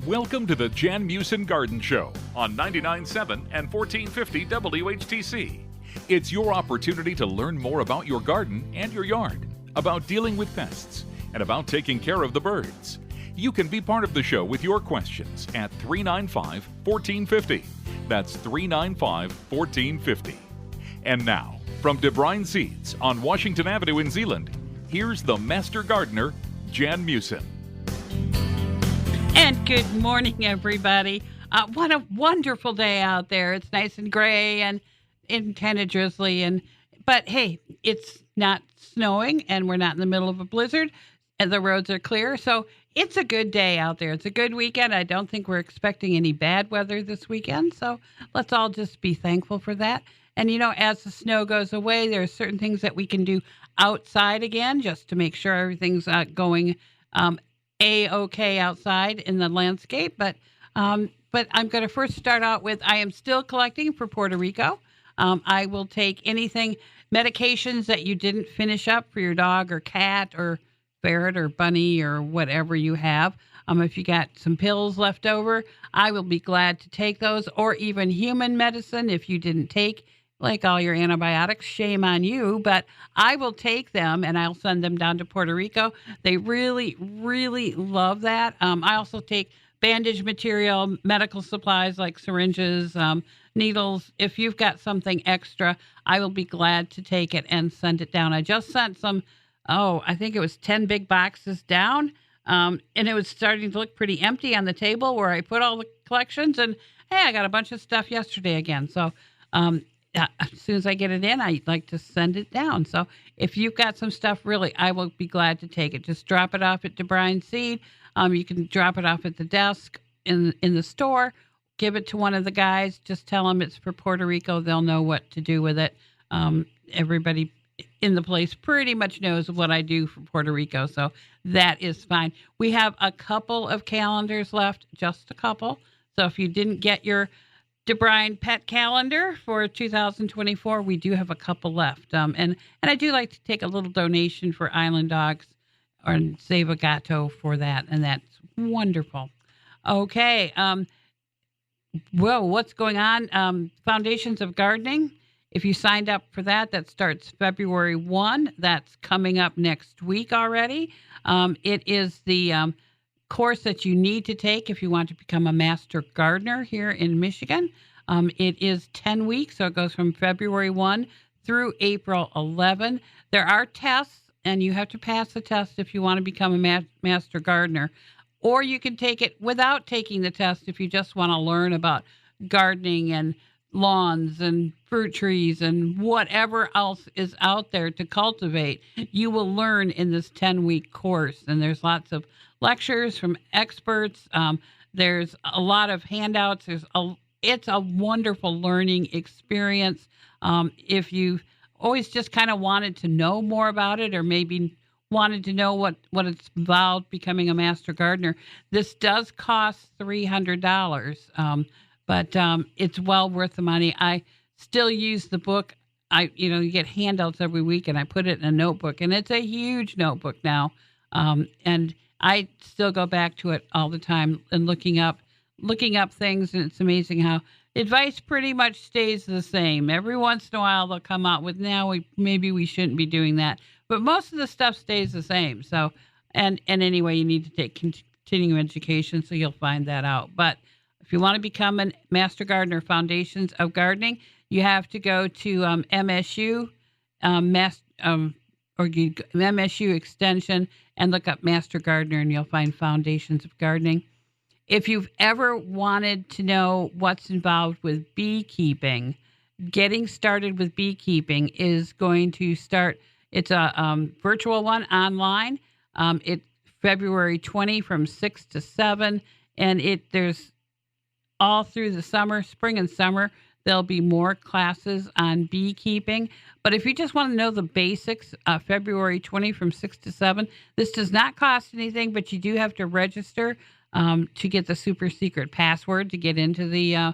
Welcome to the Jan Meeuswsen Garden Show on 99.7 and 1450 WHTC. It's your opportunity to learn more about your garden and your yard, about dealing with pests, and about taking care of the birds. You can be part of the show with your questions at 395-1450. That's 395-1450. And now, from Debyru Seeds on Washington Avenue in Zeeland, here's the Master Gardener, Jan Meeuswsen. And good morning, everybody. What a wonderful day out there. It's nice and gray and kind of drizzly. But hey, it's not snowing and we're not in the middle of a blizzard and the roads are clear. So it's a good day out there. It's a good weekend. I don't think we're expecting any bad weather this weekend. So let's all just be thankful for that. And, you know, as the snow goes away, there are certain things that we can do outside again just to make sure everything's going A-okay outside in the landscape. But I'm going to first start out with I am still collecting for Puerto Rico. I will take anything, medications that you didn't finish up for your dog or cat or ferret or bunny or whatever you have. If you got some pills left over, I will be glad to take those, or even human medicine if you didn't take like all your antibiotics. Shame on you, but I will take them and I'll send them down to Puerto Rico. They really, really love that. I also take bandage material, medical supplies like syringes, needles. If you've got something extra, I will be glad to take it and send it down. I just sent some, I think it was 10 big boxes down, and it was starting to look pretty empty on the table where I put all the collections. And hey, I got a bunch of stuff yesterday again. So as soon as I get it in, I'd like to send it down. So if you've got some stuff, really, I will be glad to take it. Just drop it off at Debyru Seed. You can drop it off at the desk in the store. Give it to one of the guys. Just tell them it's for Puerto Rico. They'll know what to do with it. Everybody in the place pretty much knows what I do for Puerto Rico, so that is fine. We have a couple of calendars left, just a couple. So if you didn't get your Debyru pet calendar for 2024, we do have a couple left. And I do like to take a little donation for Island Dogs or Save a Gato for that, and that's wonderful. Okay. Well, what's going on? Foundations of Gardening. If you signed up for that, that starts February 1. That's coming up next week already. It is the course that you need to take if you want to become a master gardener here in Michigan. It is 10 weeks, so it goes from February 1 through April 11. There are tests, and you have to pass the test if you want to become a master gardener. Or you can take it without taking the test if you just want to learn about gardening and lawns and fruit trees and whatever else is out there to cultivate. You will learn in this 10-week course, and there's lots of lectures from experts. There's a lot of handouts. It's a wonderful learning experience. If you've always just kind of wanted to know more about it, or maybe wanted to know what it's involved becoming a master gardener, this does cost $300, but it's well worth the money. I still use the book. You get handouts every week, and I put it in a notebook, and it's a huge notebook now, and I still go back to it all the time and looking up things, and it's amazing how advice pretty much stays the same. Every once in a while they'll come out with, maybe we shouldn't be doing that, but most of the stuff stays the same. So, and anyway, you need to take continuing education, so you'll find that out. But if you want to become a Master Gardener, Foundations of Gardening, you have to go to MSU, or MSU Extension, and look up Master Gardener, and you'll find Foundations of Gardening. If you've ever wanted to know what's involved with beekeeping, getting started with beekeeping is going to start. It's a virtual one online. It's February 20 from 6 to 7, and there's all through the summer, spring and summer. There'll be more classes on beekeeping. But if you just want to know the basics, February 20 from 6 to 7, this does not cost anything, but you do have to register to get the super secret password to get into the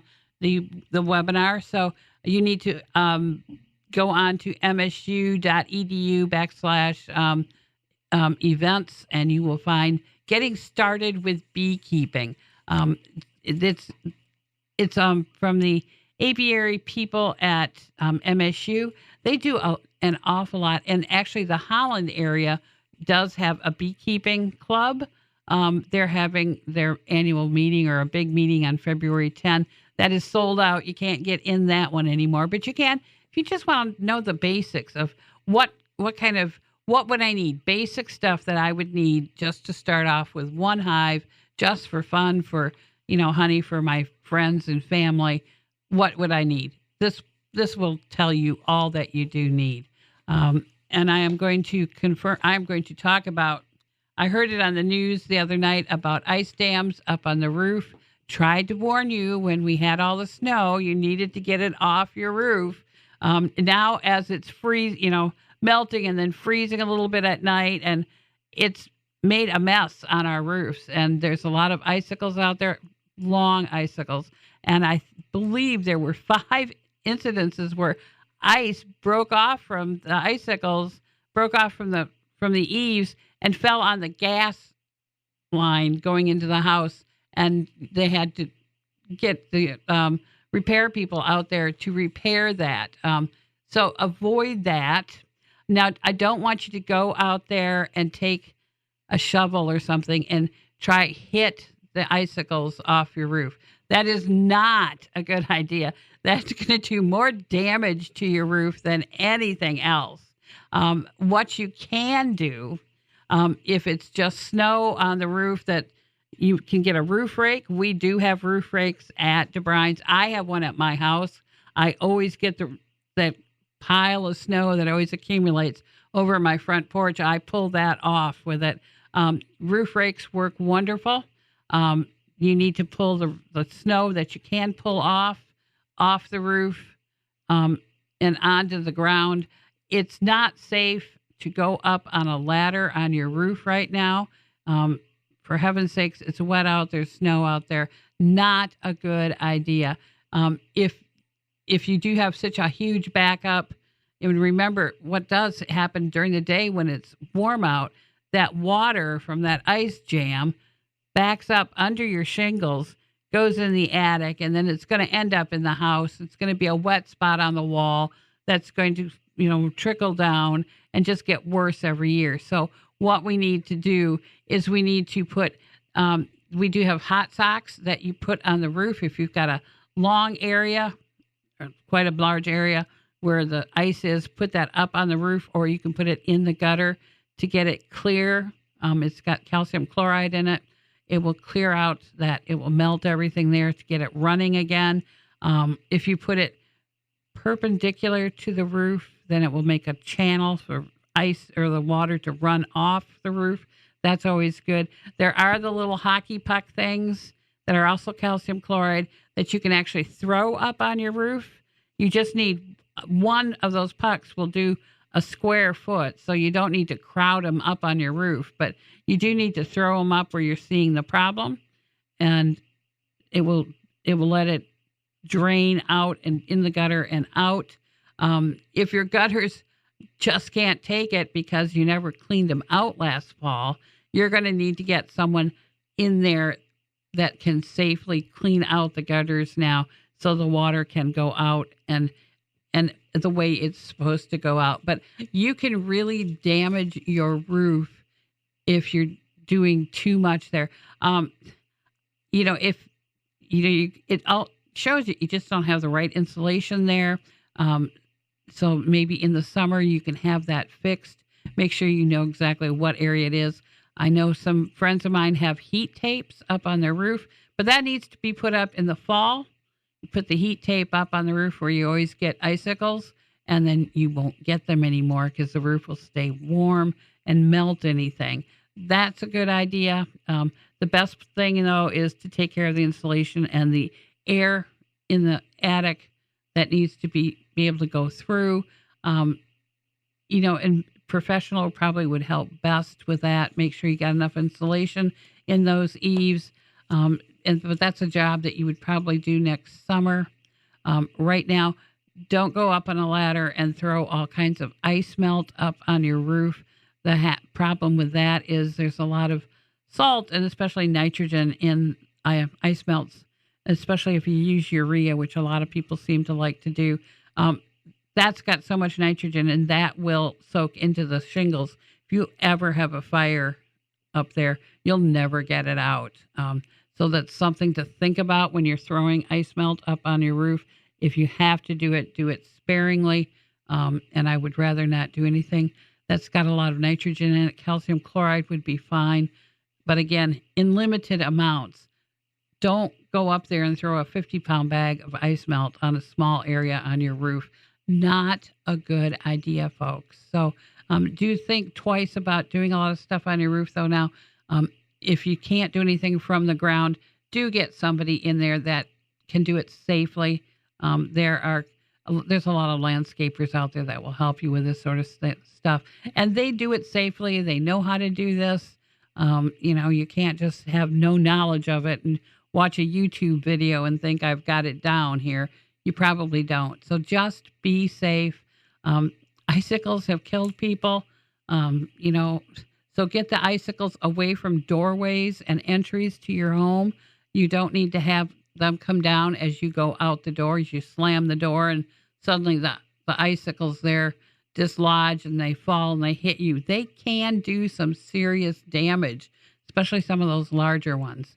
webinar. So you need to go on to msu.edu/events, and you will find Getting Started with Beekeeping. Um, it's from the apiary people at MSU. They do an awful lot, and actually, the Holland area does have a beekeeping club. They're having their annual meeting or a big meeting on February 10th. That is sold out. You can't get in that one anymore, but you can if you just want to know the basics of what would I need? Basic stuff that I would need just to start off with one hive, just for fun, for honey for my friends and family. What would I need? This will tell you all that you do need. And I am going to confirm. I am going to talk about. I heard it on the news the other night about ice dams up on the roof. Tried to warn you when we had all the snow, you needed to get it off your roof. Now, as it's melting and then freezing a little bit at night, and it's made a mess on our roofs. And there's a lot of icicles out there, long icicles. And I believe there were 5 incidences where ice broke off from the icicles, broke off from the eaves, and fell on the gas line going into the house. And they had to get the repair people out there to repair that. So avoid that. Now, I don't want you to go out there and take a shovel or something and try hit the icicles off your roof. That is not a good idea. That's going to do more damage to your roof than anything else. What you can do, if it's just snow on the roof, that you can get a roof rake. We do have roof rakes at Debyru's. I have one at my house. I always get that pile of snow that always accumulates over my front porch. I pull that off with it. Roof rakes work wonderful. You need to pull the snow that you can pull off the roof and onto the ground. It's not safe to go up on a ladder on your roof right now. For heaven's sakes, it's wet out. There's snow out there. Not a good idea. If you do have such a huge backup, and remember what does happen during the day when it's warm out, that water from that ice jam backs up under your shingles, goes in the attic, and then it's going to end up in the house. It's going to be a wet spot on the wall that's going to, trickle down and just get worse every year. So what we need to do is we need to put, we do have hot socks that you put on the roof if you've got a long area, or quite a large area where the ice is, put that up on the roof, or you can put it in the gutter to get it clear. It's got calcium chloride in it. It will clear out that. It will melt everything there to get it running again. If you put it perpendicular to the roof, then it will make a channel for ice or the water to run off the roof. That's always good. There are the little hockey puck things that are also calcium chloride that you can actually throw up on your roof. You just need one of those pucks will do a square foot, so you don't need to crowd them up on your roof, but you do need to throw them up where you're seeing the problem, and it will let it drain out and in the gutter and out. If your gutters just can't take it because you never cleaned them out last fall, you're going to need to get someone in there that can safely clean out the gutters now so the water can go out and the way it's supposed to go out. But you can really damage your roof if you're doing too much there. If it all shows you just don't have the right insulation there. So maybe in the summer you can have that fixed. Make sure you know exactly what area it is. I know some friends of mine have heat tapes up on their roof, but that needs to be put up in the fall. You put the heat tape up on the roof where you always get icicles, and then you won't get them anymore because the roof will stay warm and melt anything. That's a good idea. The best thing, though, is to take care of the insulation and the air in the attic that needs to be able to go through. And professional probably would help best with that. Make sure you got enough insulation in those eaves. But that's a job that you would probably do next summer. Right now, don't go up on a ladder and throw all kinds of ice melt up on your roof. The problem with that is there's a lot of salt and especially nitrogen in ice melts, especially if you use urea, which a lot of people seem to like to do. That's got so much nitrogen, and that will soak into the shingles. If you ever have a fire up there, you'll never get it out. So that's something to think about when you're throwing ice melt up on your roof. If you have to do it sparingly. And I would rather not do anything that's got a lot of nitrogen in it. Calcium chloride would be fine. But again, in limited amounts. Don't go up there and throw a 50-pound bag of ice melt on a small area on your roof. Not a good idea, folks. So do think twice about doing a lot of stuff on your roof, though. Now, if you can't do anything from the ground, do get somebody in there that can do it safely. There's a lot of landscapers out there that will help you with this sort of stuff. And they do it safely. They know how to do this. You can't just have no knowledge of it and watch a YouTube video and think I've got it down here. You probably don't. So just be safe. Icicles have killed people, so get the icicles away from doorways and entries to your home. You don't need to have them come down as you go out the door, as you slam the door, and suddenly the icicles there dislodge and they fall and they hit you. They can do some serious damage, especially some of those larger ones.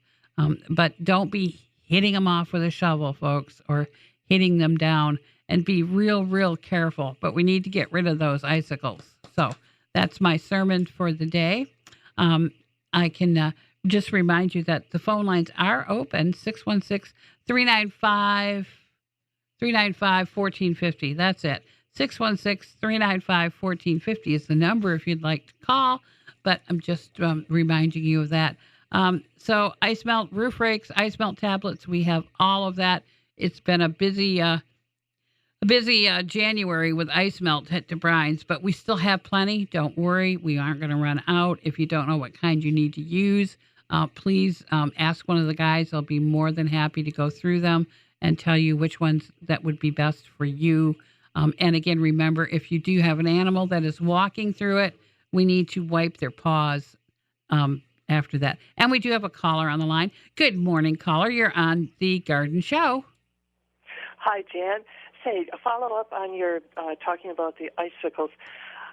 But don't be hitting them off with a shovel, folks, or hitting them down, and be real careful. But we need to get rid of those icicles. So that's my sermon for the day. I can just remind you that the phone lines are open, 616-395-1450. That's it. 616-395-1450 is the number if you'd like to call, but I'm just reminding you of that. So ice melt roof rakes, ice melt tablets, we have all of that. It's been a busy January with ice melt at Debyru's, but we still have plenty. Don't worry, we aren't going to run out. If you don't know what kind you need to use, please ask one of the guys. They'll be more than happy to go through them and tell you which ones that would be best for you. And again, remember, if you do have an animal that is walking through it, we need to wipe their paws after that. And we do have a caller on the line. Good morning, caller. You're on the Garden Show. Hi, Jan. Say, a follow-up on your talking about the icicles.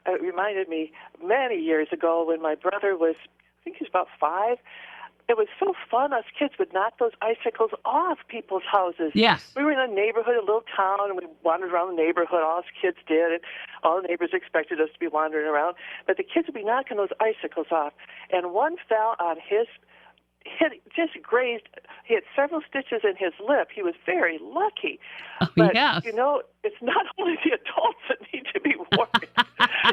It reminded me many years ago when my brother was, I think he was about 5. It was so fun. Us kids would knock those icicles off people's houses. Yes. We were in a neighborhood, a little town, and we wandered around the neyborhood. All us kids did, and all the neighbors expected us to be wandering around. But the kids would be knocking those icicles off. And one fell on his just grazed. He had several stitches in his lip. He was very lucky. Oh, but, yes. It's not only the adults that need to be worried.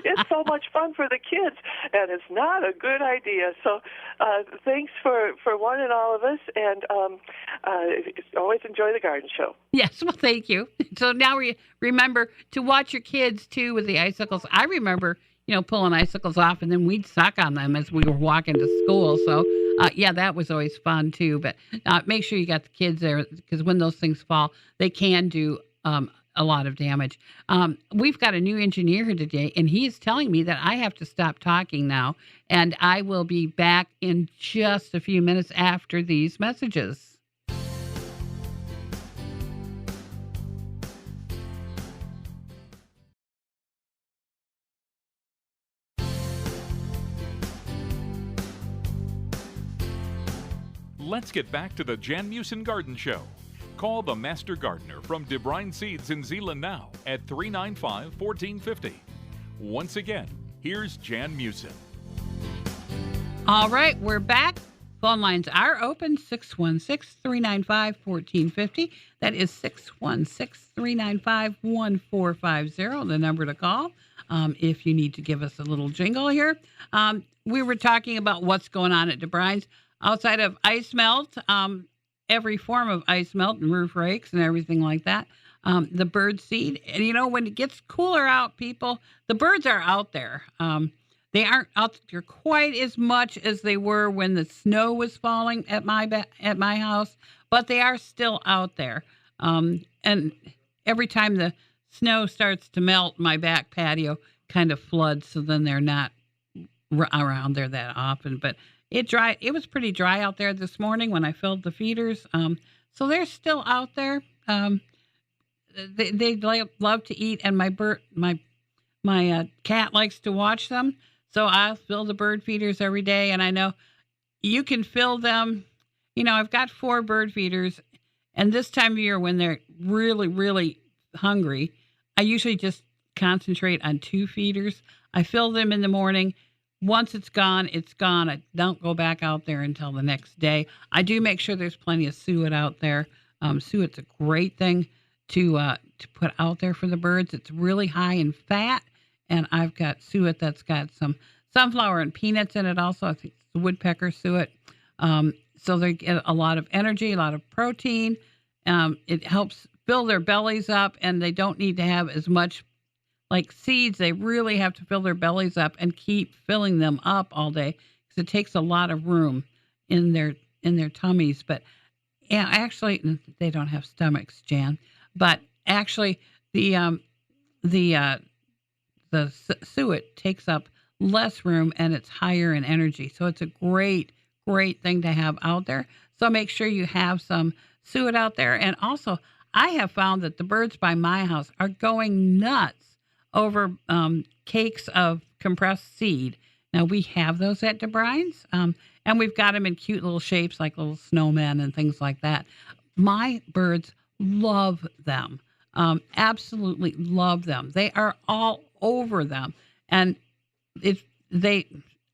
It's so much fun for the kids, and it's not a good idea. So thanks for warning all of us, and always enjoy the garden show. Yes, well, thank you. So now remember to watch your kids, too, with the icicles. I remember, pulling icicles off, and then we'd suck on them as we were walking to school. So, that was always fun, too. But make sure you got the kids there, because when those things fall, they can do a lot of damage. We've got a new engineer here today, and he is telling me that I have to stop talking now, and I will be back in just a few minutes after these messages. Let's get back to the Jan Meeuswsen Garden Show. Call the Master Gardener from Debyru Seeds in Zeeland now at 395-1450. Once again, here's Jan Meeuswsen. All right, we're back. Phone lines are open, 616-395-1450. That is 616-395-1450, the number to call if you need to give us a little jingle here. We were talking about what's going on at Debyru's. Outside of ice melt, every form of ice melt and roof rakes and everything like that, the bird seed. And, when it gets cooler out, people, the birds are out there. They aren't out there quite as much as they were when the snow was falling at my house, but they are still out there. And every time the snow starts to melt, my back patio kind of floods, so then they're not around there that often. But It was pretty dry out there this morning when I filled the feeders. So they're still out there. They love to eat, and my cat likes to watch them. So I'll fill the bird feeders every day, and I know you can fill them. I've got 4 bird feeders, and this time of year when they're really, really hungry, I usually just concentrate on 2 feeders. I fill them in the morning. Once it's gone, it's gone. I don't go back out there until the next day. I do make sure there's plenty of suet out there. Suet's a great thing to put out there for the birds. It's really high in fat, and I've got suet that's got some sunflower and peanuts in it also. I think it's the woodpecker suet. So they get a lot of energy, a lot of protein. It helps fill their bellies up, and they don't need to have as much like seeds. They really have to fill their bellies up and keep filling them up all day because it takes a lot of room in their tummies. But yeah, actually, they don't have stomachs, Jan. But actually, the suet takes up less room and it's higher in energy. So it's a great thing to have out there. So make sure you have some suet out there. And also, I have found that the birds by my house are going nuts over cakes of compressed seed. Now, we have those at Debyru's, and we've got them in cute little shapes like little snowmen and things like that. My birds love them, absolutely love them. They are all over them. And I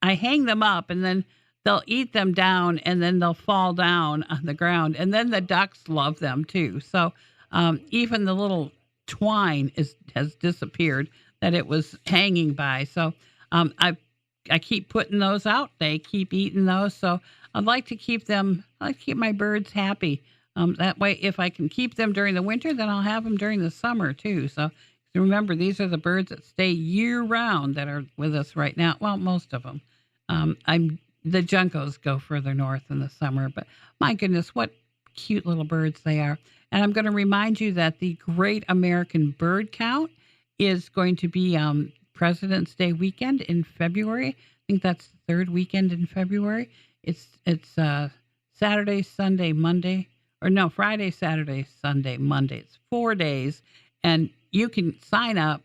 hang them up, and then they'll eat them down, and then they'll fall down on the ground. And then the ducks love them too. So even the little twine has disappeared that it was hanging by. So I keep putting those out. They keep eating those. So I like to keep my birds happy. That way, if I can keep them during the winter, then I'll have them during the summer too. So remember, these are the birds that stay year round that are with us right now. Well, most of them. The juncos go further north in the summer, but my goodness, what cute little birds they are. And I'm going to remind you that the Great American Bird Count is going to be President's Day weekend in February. I think that's the 3rd weekend in February. It's Saturday, Sunday, Monday, or no, Friday, Saturday, Sunday, Monday. It's 4 days, and you can sign up.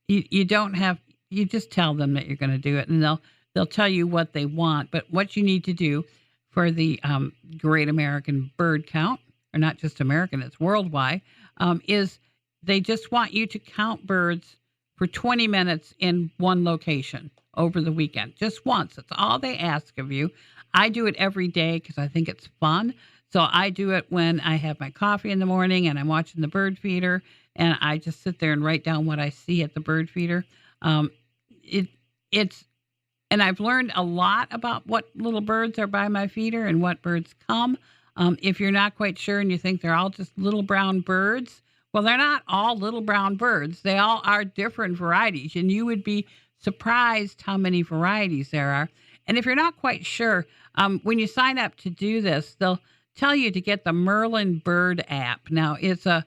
You don't have. You just tell them that you're going to do it, and they'll tell you what they want. But what you need to do for the Great American Bird Count, or not just American, it's worldwide, is they just want you to count birds for 20 minutes in one location over the weekend, just once. That's all they ask of you. I do it every day because I think it's fun. So I do it when I have my coffee in the morning and I'm watching the bird feeder, and I just sit there and write down what I see at the bird feeder. And I've learned a lot about what little birds are by my feeder and what birds come. If you're not quite sure and you think they're all just little brown birds, well, they're not all little brown birds. They all are different varieties, and you would be surprised how many varieties there are. And if you're not quite sure, when you sign up to do this, they'll tell you to get the Merlin Bird app. Now, it's a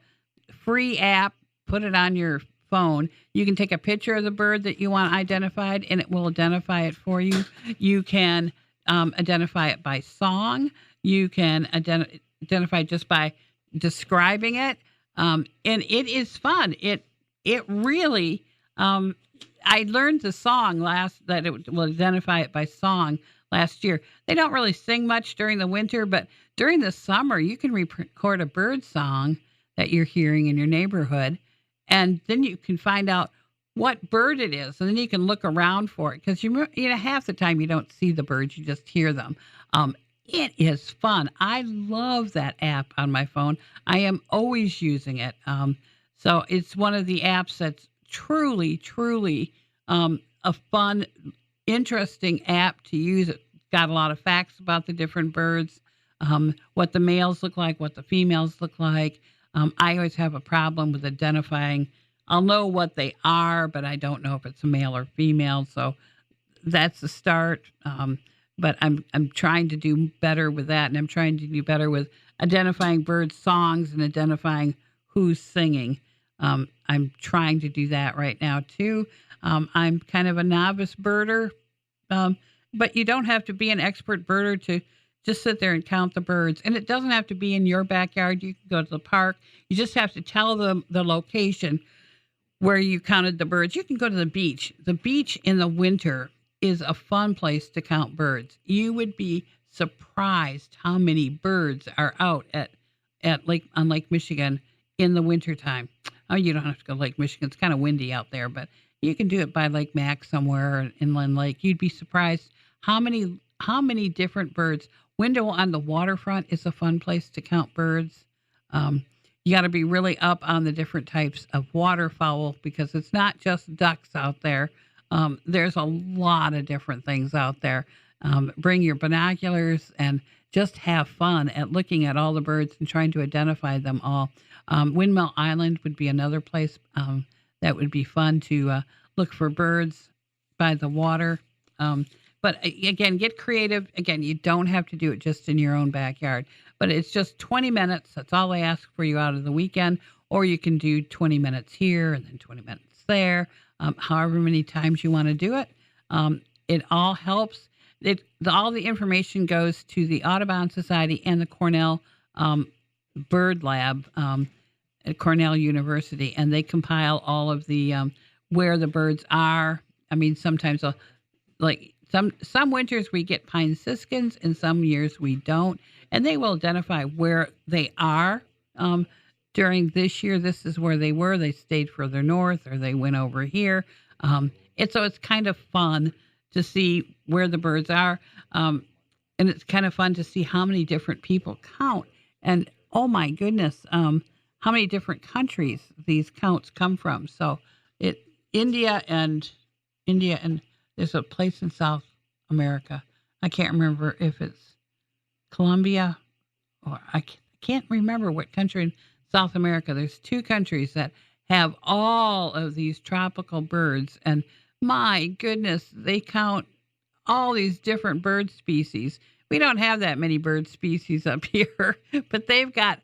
free app. Put it on your phone. You can take a picture of the bird that you want identified, and it will identify it for you. You can identify it by song. You can identify just by describing it. And it is fun. It really, I learned the song that it will identify it by song last year. They don't really sing much during the winter, but during the summer, you can record a bird song that you're hearing in your neighborhood, and then you can find out what bird it is, and then you can look around for it, because half the time you don't see the birds, you just hear them. It is fun. I love that app on my phone. I am always using it. So it's one of the apps that's truly, truly a fun, interesting app to use. It's got a lot of facts about the different birds, what the males look like, what the females look like. I always have a problem with identifying. I'll know what they are, but I don't know if it's a male or female. So that's the start. But I'm trying to do better with that, and I'm trying to do better with identifying bird songs and identifying who's singing. I'm trying to do that right now too. I'm kind of a novice birder, But you don't have to be an expert birder to just sit there and count the birds. And it doesn't have to be in your backyard. You can go to the park. You just have to tell them the location where you counted the birds. You can go to the beach. The beach in the winter is a fun place to count birds. You would be surprised how many birds are out at Lake Michigan in the wintertime. Oh, you don't have to go to Lake Michigan. It's kind of windy out there, but you can do it by Lake Mac somewhere or inland lake. You'd be surprised how many different birds. Window on the waterfront is a fun place to count birds. You got to be really up on the different types of waterfowl because it's not just ducks out there. There's a lot of different things out there. Bring your binoculars and just have fun at looking at all the birds and trying to identify them all. Windmill Island would be another place that would be fun to look for birds by the water. But again, get creative. Again, you don't have to do it just in your own backyard, but it's just 20 minutes. That's all they ask for you out of the weekend. Or you can do 20 minutes here and then 20 minutes there, however many times you want to do it. It all helps. All the information goes to the Audubon Society and the Cornell Bird Lab at Cornell University, and they compile all of the where the birds are. I mean, sometimes some winters we get pine siskins, and some years we don't, and they will identify where they are. During this year, this is where they were. They stayed further north, or they went over here. So it's kind of fun to see where the birds are, and it's kind of fun to see how many different people count. And oh my goodness, how many different countries these counts come from. So India and there's a place in South America. I can't remember if it's Colombia or I can't remember what country in South America. There's two countries that have all of these tropical birds, and my goodness, they count all these different bird species. We don't have that many bird species up here, but they've got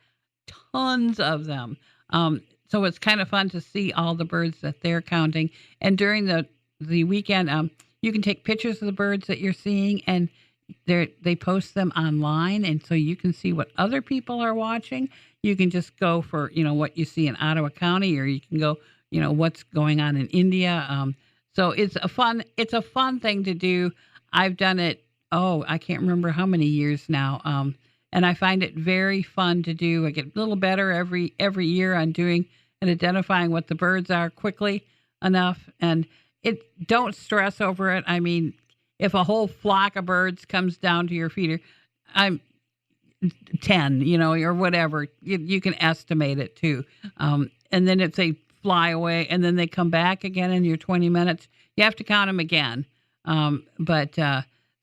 tons of them. So it's kind of fun to see all the birds that they're counting. And during the weekend, you can take pictures of the birds that you're seeing, and they post them online, and so you can see what other people are watching. You can just go for what you see in Ottawa County, or you can go what's going on in India. So it's a fun thing to do. I've done it. I can't remember how many years now. And I find it very fun to do. I get a little better every year on doing and identifying what the birds are quickly enough. And don't stress over it. I mean, if a whole flock of birds comes down to your feeder, I'm 10, or whatever, you can estimate it too. And then if they fly away and then they come back again in your 20 minutes, you have to count them again.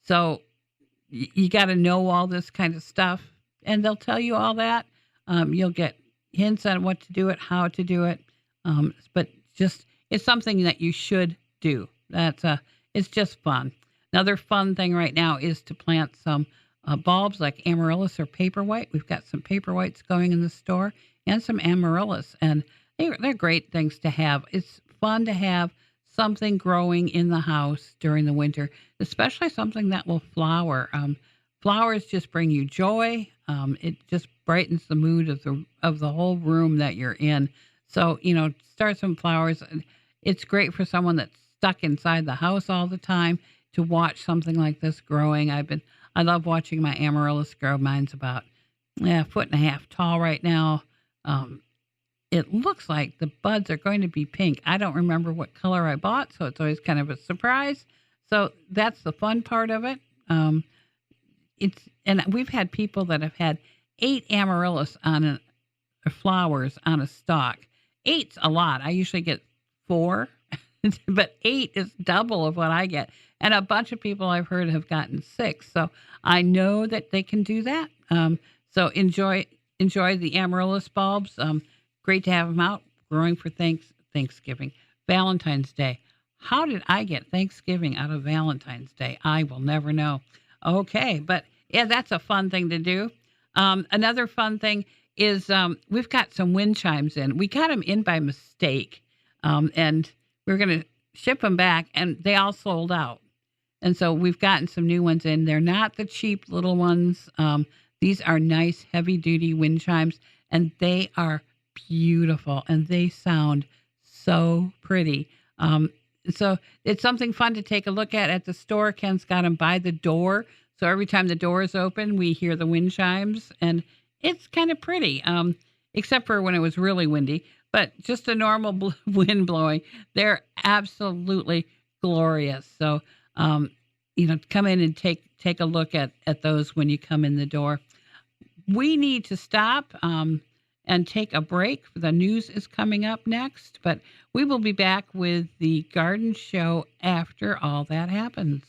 So you got to know all this kind of stuff, and they'll tell you all that. You'll get hints on what to do it, how to do it. But it's something that you should do. It's just fun. Another fun thing right now is to plant some bulbs like amaryllis or paperwhite. We've got some paperwhites going in the store and some amaryllis, and they're great things to have. It's fun to have something growing in the house during the winter, especially something that will flower. Flowers just bring you joy. It just brightens the mood of the whole room that you're in. So, start some flowers. It's great for someone that's stuck inside the house all the time to watch something like this growing. I love watching my amaryllis grow. Mine's about a foot and a half tall right now. It looks like the buds are going to be pink. I don't remember what color I bought, so it's always kind of a surprise. So that's the fun part of it. And we've had people that have had 8 amaryllis flowers on a stalk. 8's a lot. I usually get 4, but 8 is double of what I get. And a bunch of people I've heard have gotten 6. So I know that they can do that. So enjoy the amaryllis bulbs. Great to have them out growing for Thanksgiving. Valentine's Day. How did I get Thanksgiving out of Valentine's Day? I will never know. Okay, but yeah, that's a fun thing to do. Another fun thing is we've got some wind chimes in. We got them in by mistake, and we were going to ship them back, and they all sold out. And so we've gotten some new ones in. They're not the cheap little ones. These are nice, heavy-duty wind chimes, and they are beautiful, and they sound so pretty. So it's something fun to take a look at the store. Ken's got them by the door. So every time the door is open, we hear the wind chimes, and it's kind of pretty, except for when it was really windy. But just a normal wind blowing, they're absolutely glorious. So, come in and take a look at those when you come in the door. We need to stop and take a break. The news is coming up next, but we will be back with the garden show after all that happens.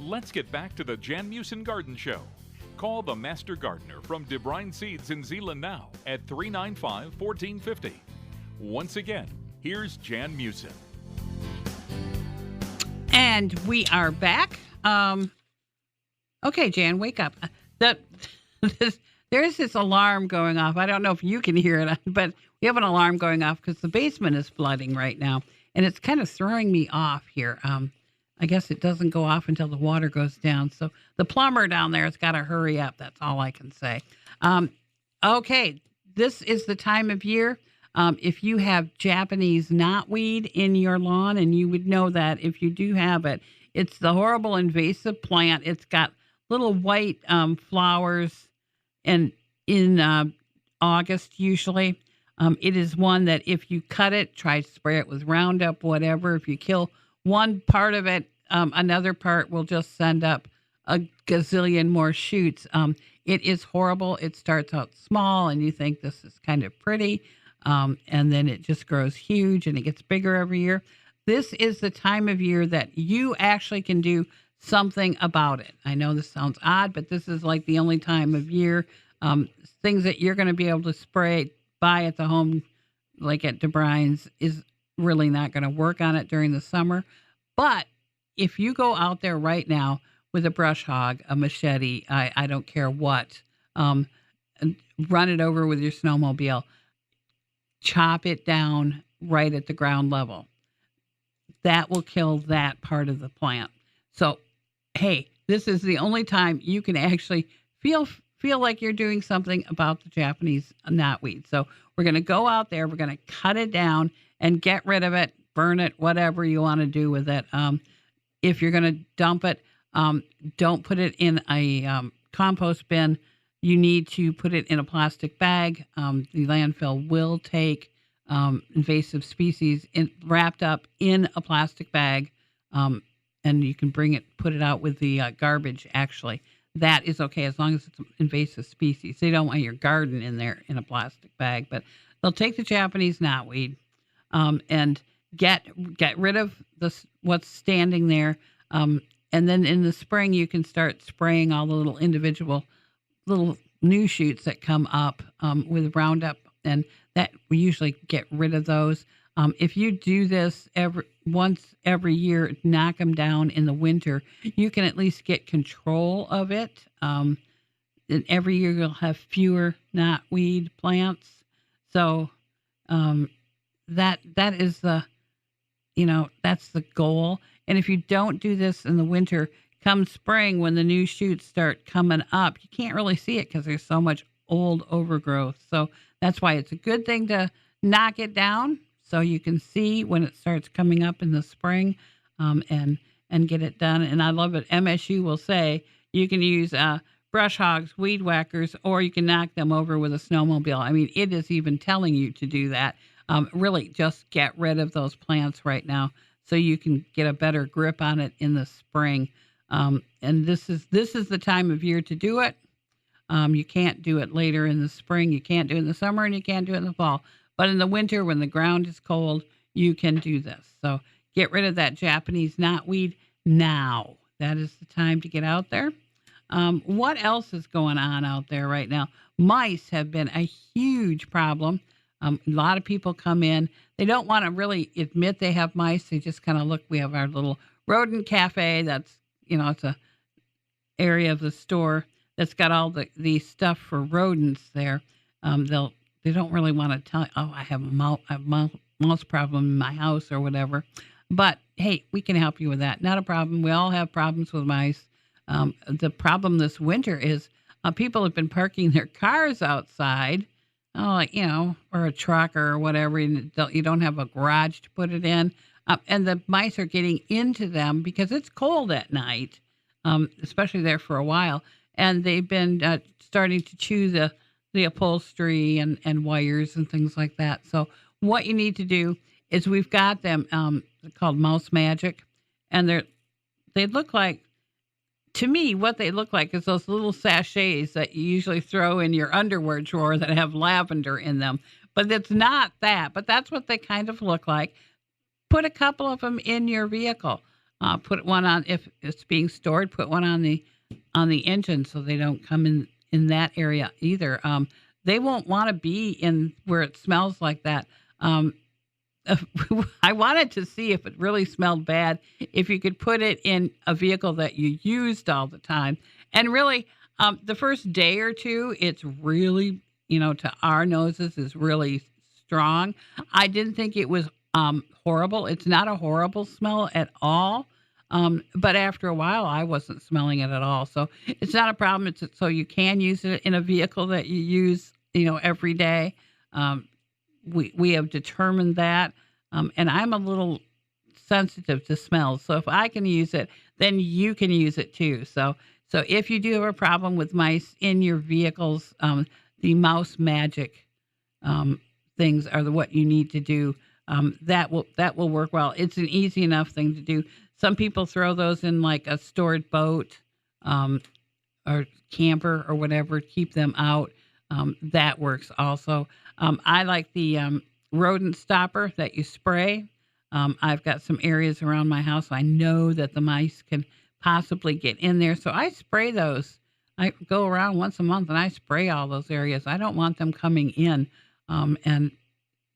Let's get back to the Jan Meeuwsen Garden Show. Call the Master Gardener from Debyru Seeds in Zeeland now at 395-1450. Once again, here's Jan Meeuwsen. And we are back. Okay, Jan, wake up. There's this alarm going off. I don't know if you can hear it, but we have an alarm going off because the basement is flooding right now, and it's kind of throwing me off here. I guess it doesn't go off until the water goes down. So the plumber down there has got to hurry up. That's all I can say. Okay, this is the time of year. If you have Japanese knotweed in your lawn, and you would know that if you do have it, it's the horrible invasive plant. It's got little white flowers and in August usually. It is one that if you cut it, try to spray it with Roundup, whatever. If you kill one part of it, another part will just send up a gazillion more shoots. It is horrible. It starts out small and you think this is kind of pretty. And then it just grows huge and it gets bigger every year. This is the time of year that you actually can do something about it. I know this sounds odd, but this is like the only time of year. Things that you're going to be able to buy at the home, like at Debyru's, is really not going to work on it during the summer. But if you go out there right now with a brush hog, a machete, I don't care what, and run it over with your snowmobile, chop it down right at the ground level. That will kill that part of the plant. So, hey, this is the only time you can actually feel like you're doing something about the Japanese knotweed. So we're going to go out there, we're going to cut it down and get rid of it, burn it, whatever you want to do with it. If you're going to dump it, don't put it in a compost bin. You need to put it in a plastic bag. The landfill will take invasive species wrapped up in a plastic bag, and you can put it out with the garbage, actually. That is okay as long as it's an invasive species. They don't want your garden in there in a plastic bag, but they'll take the Japanese knotweed and get rid of what's standing there. And then in the spring, you can start spraying all the little individual little new shoots that come up with Roundup, and that we usually get rid of those. If you do this once every year, knock them down in the winter, you can at least get control of it. And every year you'll have fewer knotweed plants. So that is that's the goal. And if you don't do this in the winter, come spring when the new shoots start coming up, you can't really see it because there's so much old overgrowth. So that's why it's a good thing to knock it down so you can see when it starts coming up in the spring, and get it done. And I love it. MSU will say you can use brush hogs, weed whackers, or you can knock them over with a snowmobile. I mean, it is even telling you to do that. Really just get rid of those plants right now so you can get a better grip on it in the spring. And this is the time of year to do it. You can't do it later in the spring. You can't do it in the summer, and you can't do it in the fall. But in the winter, when the ground is cold, you can do this. So get rid of that Japanese knotweed now. That is the time to get out there. What else is going on out there right now? Mice have been a huge problem. A lot of people come in. They don't want to really admit they have mice. They just kind of look. We have our little rodent cafe. That's, it's a area of the store that's got all the stuff for rodents there. They don't really want to tell you, oh, I have a mouse problem in my house or whatever. But hey, we can help you with that. Not a problem. We all have problems with mice. The problem this winter is people have been parking their cars outside, or a truck or whatever, and you don't have a garage to put it in. And the mice are getting into them because it's cold at night, especially there for a while. And they've been starting to chew the upholstery and wires and things like that. So what you need to do is we've got them called Mouse Magic, and they look like, to me, what they look like is those little sachets that you usually throw in your underwear drawer that have lavender in them. But it's not that, but that's what they kind of look like. Put a couple of them in your vehicle. Put one on, if it's being stored, put one on the engine so they don't come in that area either. They won't want to be in where it smells like that. I wanted to see if it really smelled bad, if you could put it in a vehicle that you used all the time. And really, the first day or two, it's really, to our noses is really strong. I didn't think it was horrible. It's not a horrible smell at all. But after a while, I wasn't smelling it at all. So it's not a problem. So you can use it in a vehicle that you use, every day. We have determined that. And I'm a little sensitive to smells. So if I can use it, then you can use it too. So if you do have a problem with mice in your vehicles, the Mouse Magic things are what you need to do. That will work well. It's an easy enough thing to do. Some people throw those in like a stored boat or camper or whatever, keep them out. That works also. I like the rodent stopper that you spray. I've got some areas around my house I know that the mice can possibly get in there. So I spray those. I go around once a month and I spray all those areas. I don't want them coming in. And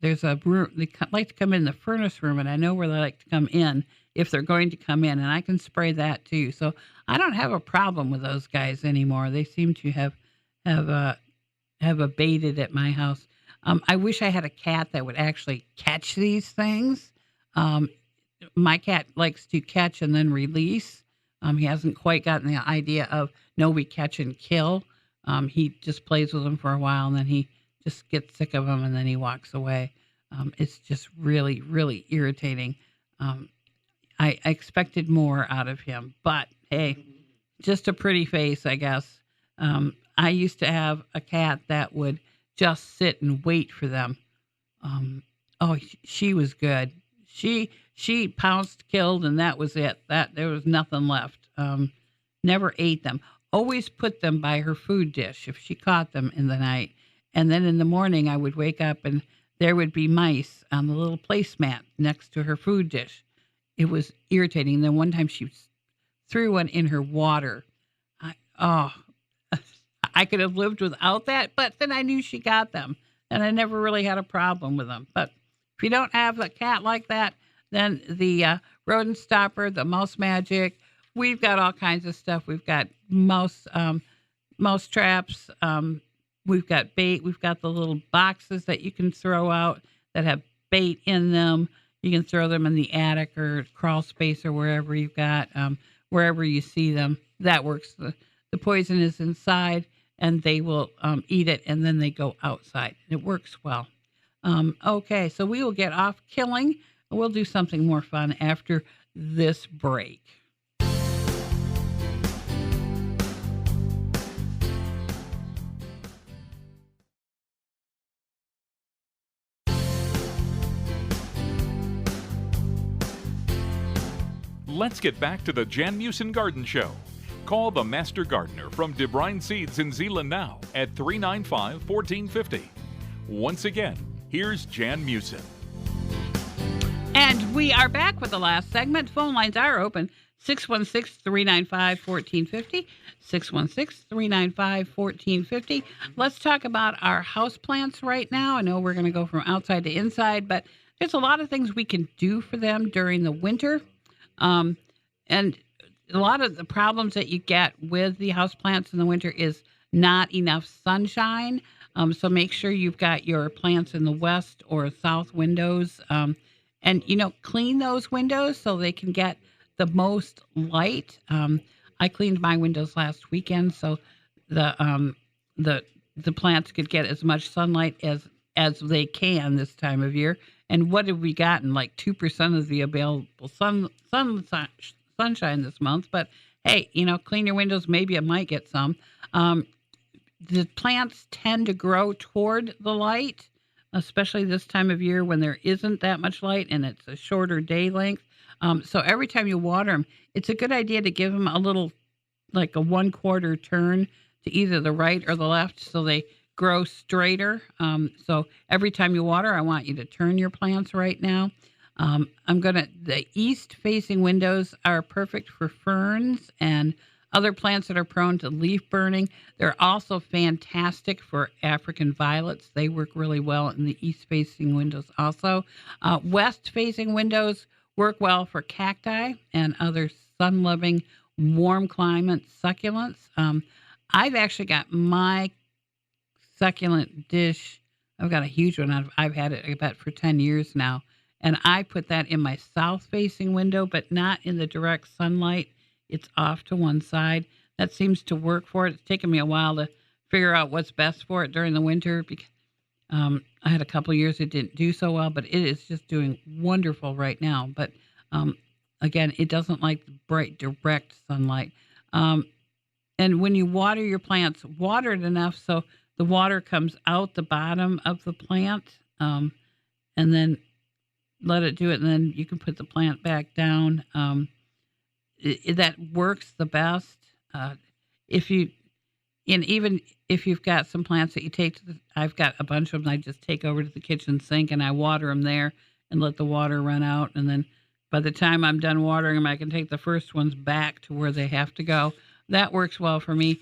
there's a room, they like to come in the furnace room, and I know where they like to come in if they're going to come in, and I can spray that too. So I don't have a problem with those guys anymore. They seem to have abated at my house. I wish I had a cat that would actually catch these things. My cat likes to catch and then release. He hasn't quite gotten the idea of, no, we catch and kill. He just plays with them for a while, and then he just gets sick of them, and then he walks away. It's just really, really irritating. I expected more out of him, but hey, just a pretty face, I guess. I used to have a cat that would just sit and wait for them. She was good. She pounced, killed, and that was it. There was nothing left. Never ate them. Always put them by her food dish if she caught them in the night. And then in the morning, I would wake up and there would be mice on the little placemat next to her food dish. It was irritating. And then one time she threw one in her water. I could have lived without that, but then I knew she got them, and I never really had a problem with them. But if you don't have a cat like that, then the rodent stopper, the Mouse Magic, we've got all kinds of stuff. We've got mouse traps. We've got bait. We've got the little boxes that you can throw out that have bait in them. You can throw them in the attic or crawl space or wherever you've got, wherever you see them. That works. The poison is inside, and they will eat it, and then they go outside. It works well. Okay, so we will get off killing, and we'll do something more fun after this break. Let's get back to the Jan Meeuswsen Garden Show. Call the Master Gardener from Debyru Seeds in Zeeland now at 395-1450. Once again, here's Jan Meeuswsen. And we are back with the last segment. Phone lines are open. 616-395-1450. 616-395-1450. Let's talk about our house plants right now. I know we're going to go from outside to inside, but there's a lot of things we can do for them during the winter. And a lot of the problems that you get with the houseplants in the winter is not enough sunshine. So make sure you've got your plants in the west or south windows. And, clean those windows so they can get the most light. I cleaned my windows last weekend so the the plants could get as much sunlight as they can this time of year. And what have we gotten? Like 2% of the available sunshine this month. But hey, clean your windows. Maybe it might get some. The plants tend to grow toward the light, especially this time of year when there isn't that much light and it's a shorter day length. So every time you water them, it's a good idea to give them a little, like a 1/4 turn to either the right or the left so they grow straighter. So every time you water, I want you to turn your plants right now. The east-facing windows are perfect for ferns and other plants that are prone to leaf burning. They're also fantastic for African violets. They work really well in the east-facing windows also. West-facing windows work well for cacti and other sun-loving, warm climate succulents. I've actually got my succulent dish. I've got a huge one. I've had it, I bet, for 10 years now. And I put that in my south-facing window, but not in the direct sunlight. It's off to one side. That seems to work for it. It's taken me a while to figure out what's best for it during the winter. Because I had a couple of years it didn't do so well, but it is just doing wonderful right now. But again, it doesn't like the bright, direct sunlight. And when you water your plants, water it enough so the water comes out the bottom of the plant, and then let it do it, and then you can put the plant back down. That works the best. Even if you've got some plants that you take I've got a bunch of them I just take over to the kitchen sink and I water them there and let the water run out. And then by the time I'm done watering them, I can take the first ones back to where they have to go. That works well for me.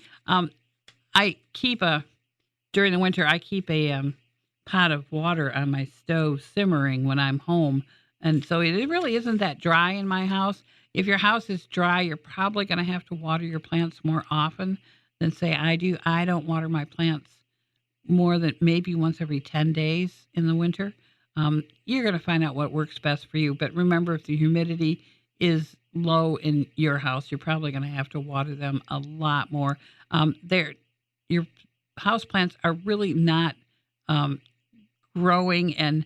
During the winter, I keep a pot of water on my stove simmering when I'm home. And so it really isn't that dry in my house. If your house is dry, you're probably going to have to water your plants more often than, say, I do. I don't water my plants more than maybe once every 10 days in the winter. You're going to find out what works best for you. But remember, if the humidity is low in your house, you're probably going to have to water them a lot more. Your house plants are really not growing and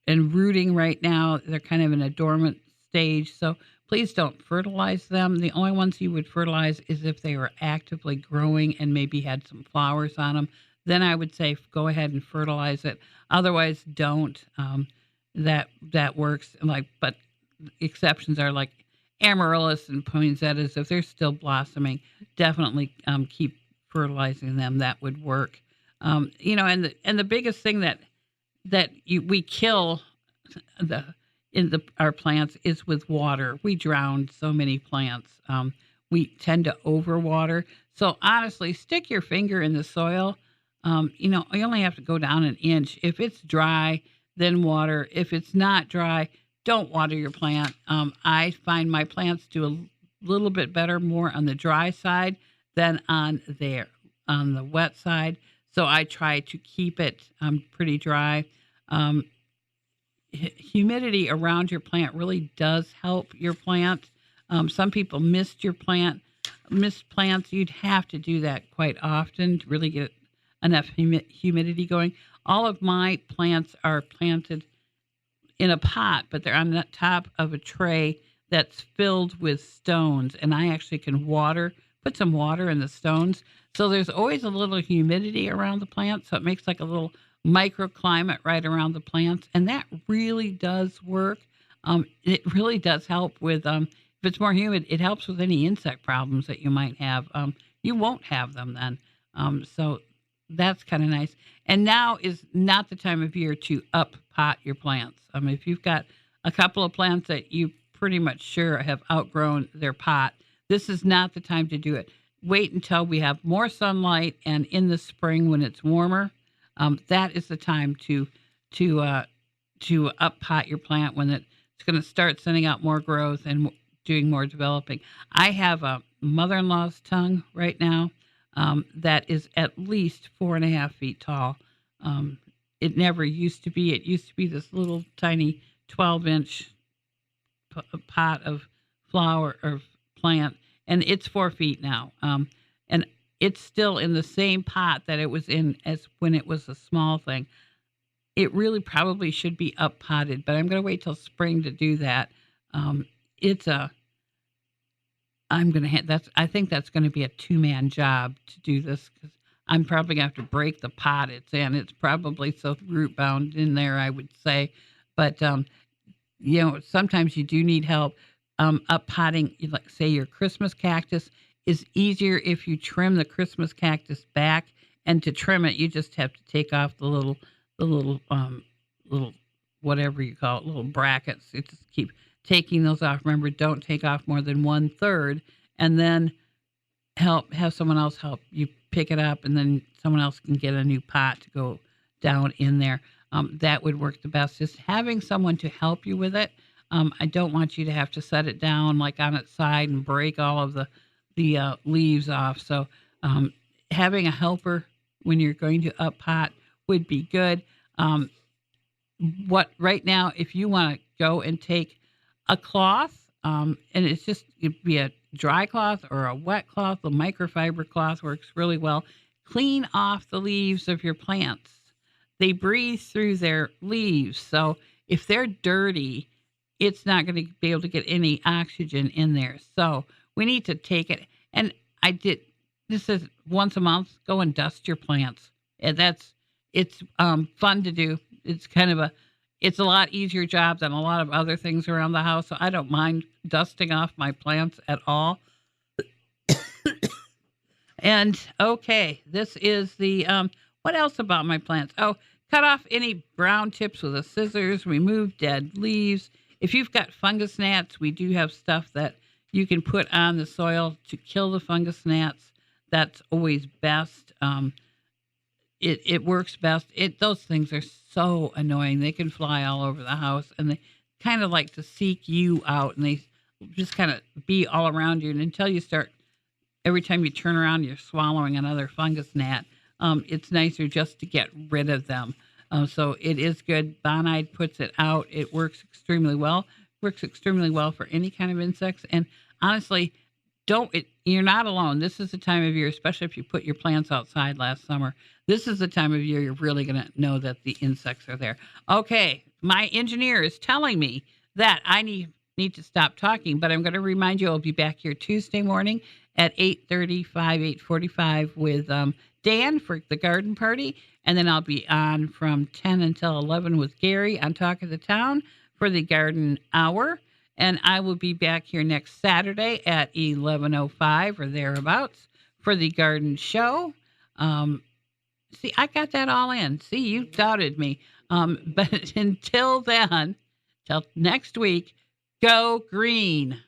rooting right now. They're kind of in a dormant stage, so please don't fertilize them. The only ones you would fertilize is if they were actively growing and maybe had some flowers on them. Then I would say go ahead and fertilize it. Otherwise, don't. That works. But exceptions are like amaryllis and poinsettias. If they're still blossoming, definitely keep fertilizing them. That would work. And the biggest thing we kill our plants is with water. We drown so many plants. We tend to overwater. So honestly, stick your finger in the soil. You only have to go down an inch. If it's dry, then water. If it's not dry, don't water your plant. I find my plants do a little bit better more on the dry side than on the wet side. So I try to keep it pretty dry. Humidity around your plant really does help your plant. Some people mist plants. You'd have to do that quite often to really get enough humidity going. All of my plants are planted in a pot, but they're on the top of a tray that's filled with stones, and I actually can put some water in the stones. So there's always a little humidity around the plant, so it makes like a little microclimate right around the plants, and that really does work. It really does help with, if it's more humid, it helps with any insect problems that you might have. You won't have them then. So that's kind of nice. And now is not the time of year to up pot your plants. If you've got a couple of plants that you pretty much sure have outgrown their pot, this is not the time to do it. Wait until we have more sunlight, and in the spring when it's warmer, that is the time to up pot your plant when it's going to start sending out more growth and doing more developing. I have a mother-in-law's tongue right now that is at least 4.5 feet tall. It never used to be. It used to be this little tiny 12-inch pot of flower or plant, and it's 4 feet now. And it's still in the same pot that it was in as when it was a small thing. It really probably should be up potted, but I'm going to wait till spring to do that. I think that's going to be a 2-man job to do this, because I'm probably going to have to break the pot it's in. It's probably so root bound in there, I would say. But, sometimes you do need help. Up potting, like say your Christmas cactus is easier if you trim the Christmas cactus back. And to trim it, you just have to take off the little whatever you call it, little brackets. You just keep taking those off. Remember, don't take off more than 1/3, and then have someone else help you pick it up, and then someone else can get a new pot to go down in there. That would work the best. Just having someone to help you with it. I don't want you to have to set it down like on its side and break all of the leaves off. So having a helper when you're going to up pot would be good. Right now, if you want to go and take a cloth, and it'd be a dry cloth or a wet cloth, the microfiber cloth works really well. Clean off the leaves of your plants. They breathe through their leaves. So if they're dirty, it's not going to be able to get any oxygen in there. So we need to take it. And this is once a month, go and dust your plants. And it's fun to do. It's a lot easier job than a lot of other things around the house. So I don't mind dusting off my plants at all. And okay, this is the, what else about my plants? Oh, cut off any brown tips with a scissors, remove dead leaves. If you've got fungus gnats, we do have stuff that you can put on the soil to kill the fungus gnats. That's always best. It works best. Those things are so annoying. They can fly all over the house, and they kind of like to seek you out, and they just kind of be all around you. And until you start, every time you turn around, you're swallowing another fungus gnat. It's nicer just to get rid of them. So it is good. Bonide puts it out. It works extremely well. Works extremely well for any kind of insects. And honestly, you're not alone. This is the time of year, especially if you put your plants outside last summer. This is the time of year you're really going to know that the insects are there. Okay, my engineer is telling me that I need to stop talking, but I'm going to remind you I'll be back here Tuesday morning at 8:35, 8:45 with Dan for the garden party. And then I'll be on from 10 until 11 with Gary on Talk of the Town for the garden hour. And I will be back here next Saturday at 11:05 or thereabouts for the garden show. See, I got that all in. See, you doubted me. But until then, till next week, go green.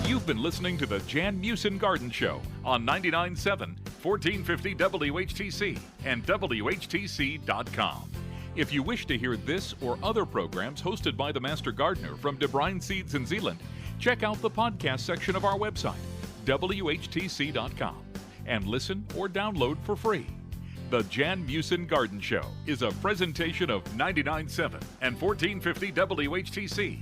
You've been listening to the Jan Meeuswsen Garden Show on 99.7, 1450 WHTC and WHTC.com. If you wish to hear this or other programs hosted by the Master Gardener from Debyru Seeds in Zeeland, check out the podcast section of our website, WHTC.com, and listen or download for free. The Jan Meeuswsen Garden Show is a presentation of 99.7 and 1450 WHTC.